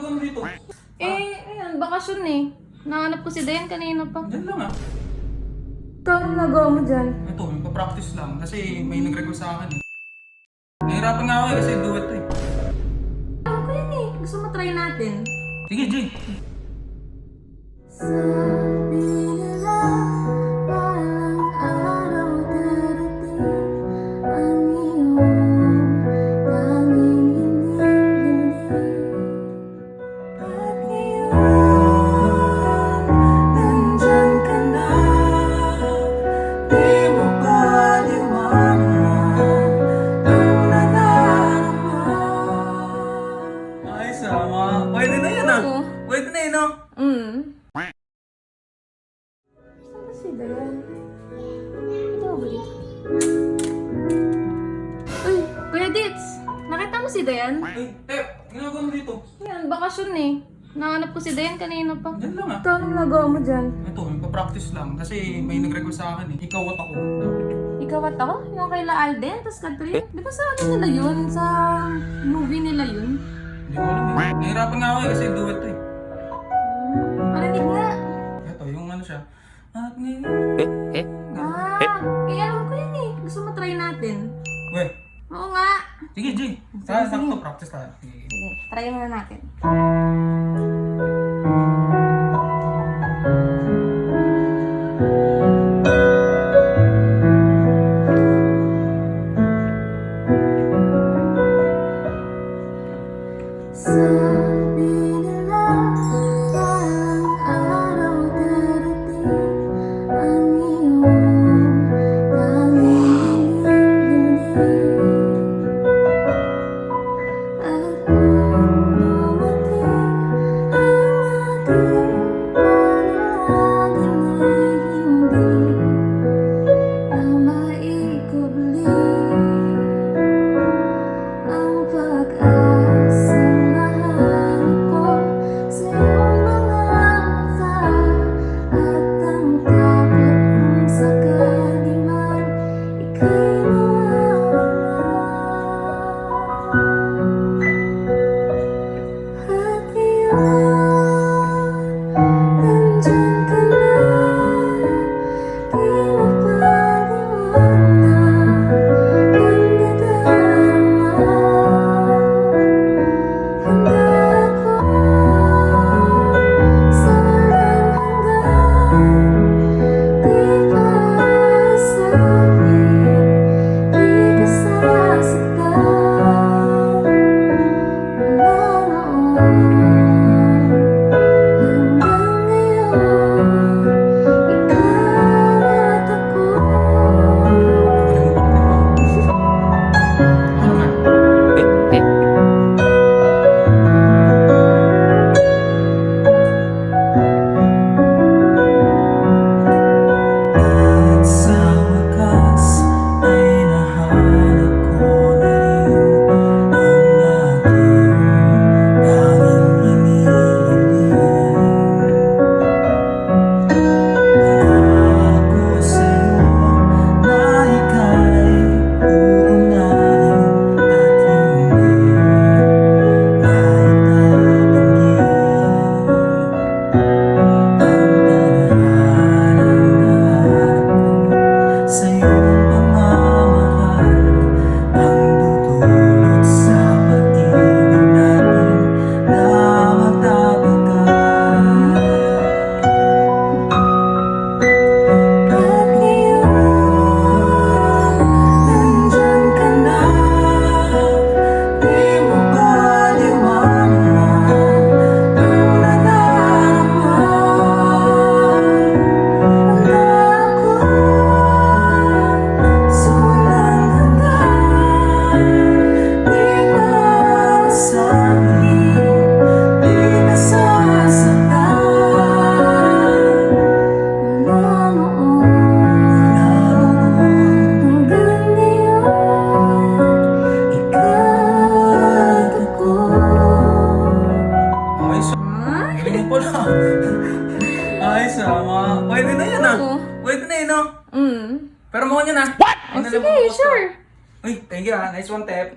ginagawa mo dito? Ayan, bakasyon eh. Nahanap ko si Dayan kanina pa. Diyan lang ah. Anong nagawa mo dyan? Ito, nagpa-practice lang kasi may nag-request sa akin eh. Nahirapan nga ako eh kasi duet to eh. Alam ko yun eh. Gusto mo try natin? Sige, Jay. Sabi nila, walang araw darating ang iyong tanging hindi-hindi. At ngayon, nandyan ka na, di mo ba liwanag ang nadarama? Ay, sama. Pwede na yan ah. Oo. Pwede na yun ah. Saan ba si Dayan? Ito ba dito? Uy, Kuya Dits! Nakita mo si Dayan? Ay, ginagawa mo dito? Ayan, bakasyon eh. Nahanap ko si Dayan kanina pa. Diyan lang ah. Anong nagawa mo dyan? Ito, nagpa-practice lang kasi may nag-request sa akin eh. Ikaw at ako. Ikaw at ako? Yung kay La Alden, tas Catherine? Di ba sa ano nila yun? Sa movie nila yun? Hindi ko alam eh. Nahirapan nga ako eh kasi duet to eh. Marinig nga! Ito, yung ano siya. At ngayon. Alam ko yun eh. Gusto mo try natin? Weh, Oo nga! sige Jay. Sakto, practice tayo. Sige. Sige, try muna natin. Sabi nila, walang araw darating ang iyong tanging hindi-hindi. At kung dumating ang ating panalangin ay hindi na maikubli ang pag-asang nahanap ko sa iyong mga mata at ang takot kung sakali man ika'y mawawala. At ngayon, nandyan ka na, di mo pa liwanag ang nadarama. Handa ako sa walang hanggan, di pa sasakit, di ka sasaktan. Mula noon hanggang ngayon, ikaw at ako. Ano nga? At sa wakas ay nahanap ko na rin ang aking tanging hinihiling. Nangako sa'yo na ika'y uunahin at hindi na itatanggi ang tadhanang lahat ko sa iyong pagmamahal ang dudulot sa pag-ibig natin na matatagal. At ngayon, nandyan ka na, di mo ba liwanag ang nadarama? Handa ako sa walang hanggan, di pa sasakit, di ka sasaktan. Mula noon hanggang ngayon, ikaw at ako. Ay, galing mo pala. Ay, sama. Pwede na yan ah. Oo. Pwede na yun ah. Pero mo yan ah. What? Sige, sure. Uy, thank you ah. Nice one, Tep.